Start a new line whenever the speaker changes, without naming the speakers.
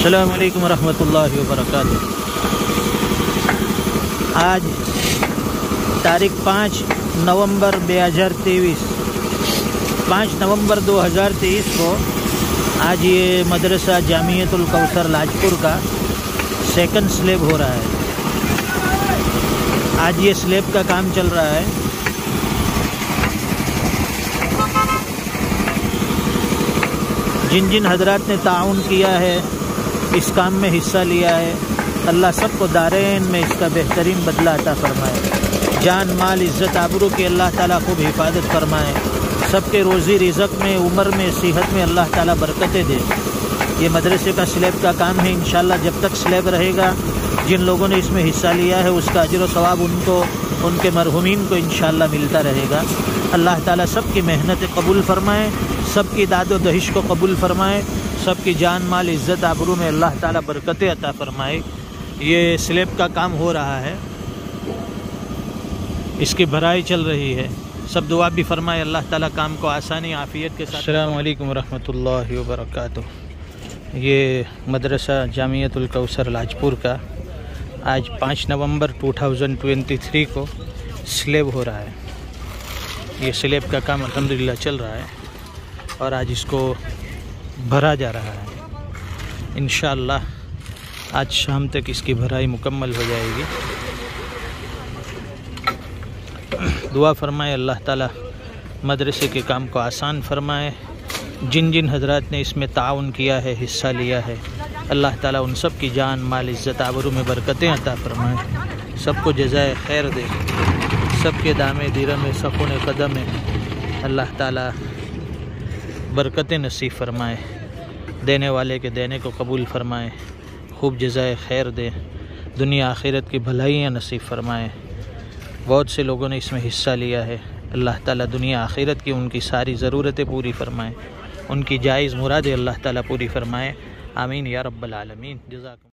अस्सलामु अलैकुम रहमतुल्लाहि व बरकातुहू। आज तारीख 5 नवंबर 2023 5 नवंबर 2023 को आज ये मदरसा जामियतुल कौसर लाजपुर का सेकंड स्लैब हो रहा है। आज ये स्लैब का काम चल रहा है। जिन जिन हजरात ने ताउन किया है, इस काम में हिस्सा लिया है, अल्लाह सबको दारैन में इसका बेहतरीन बदला अता फरमाए। जान माल इज़्ज़त आबरू की अल्लाह ताला खूब हिफाजत फरमाए। सबके रोज़ी रिज़्क़ में, उम्र में, सेहत में अल्लाह ताला बरकतें दे। ये मदरसे का स्लैब का काम है। इंशाअल्लाह जब तक स्लैब रहेगा, जिन लोगों ने इसमें हिस्सा लिया है उसका अजर व सवाब उनको, उनके मरहुमीन को इंशाअल्लाह मिलता रहेगा। अल्लाह ताला सबकी मेहनत कबूल फरमाए, सबकी दादो दहिश को कबूल फरमाए, सबकी जान माल इज़्ज़त आबरू में अल्लाह ताला बरकतें अता फरमाए। ये स्लैब का काम हो रहा है, इसकी भराई चल रही है। सब दुआ भी फरमाए, अल्लाह ताला काम को आसानी आफ़ियत के साथ। अस्सलामु अलैकुम रहमतुल्लाहि व बरकातुहू। ये मदरसा जामियतुल कौसर लाजपुर का आज 5 नवंबर 2023 को स्लैब हो रहा है। ये स्लैब का काम अल्हम्दुलिल्लाह चल रहा है और आज इसको भरा जा रहा है। इंशाअल्लाह आज शाम तक इसकी भराई मुकम्मल हो जाएगी। दुआ फरमाए, अल्लाह ताला मदरसे के काम को आसान फरमाए। जिन जिन हजरात ने इसमें ताउन किया है, हिस्सा लिया है, अल्लाह ताला उन सब की जान माल इज़्ज़त आबरू में बरकतें अता फरमाए। सबको जज़ाए खैर दे, सबके दामे दिरम में, सफ़ों कदम में अल्लाह ताला बरकतें नसीब फरमाए। देने वाले के देने को कबूल फरमाए, खूब जज़ाए खैर दे, दुनिया आखिरत की भलाइयाँ नसीब फरमाए। बहुत से लोगों ने इसमें हिस्सा लिया है। अल्लाह ताला दुनिया आखिरत की उनकी सारी ज़रूरतें पूरी फरमाए, उनकी जायज़ मुरादें अल्लाह ताला पूरी फरमाए। आमीन या रब्बल आलमीन। जज़ाकुम।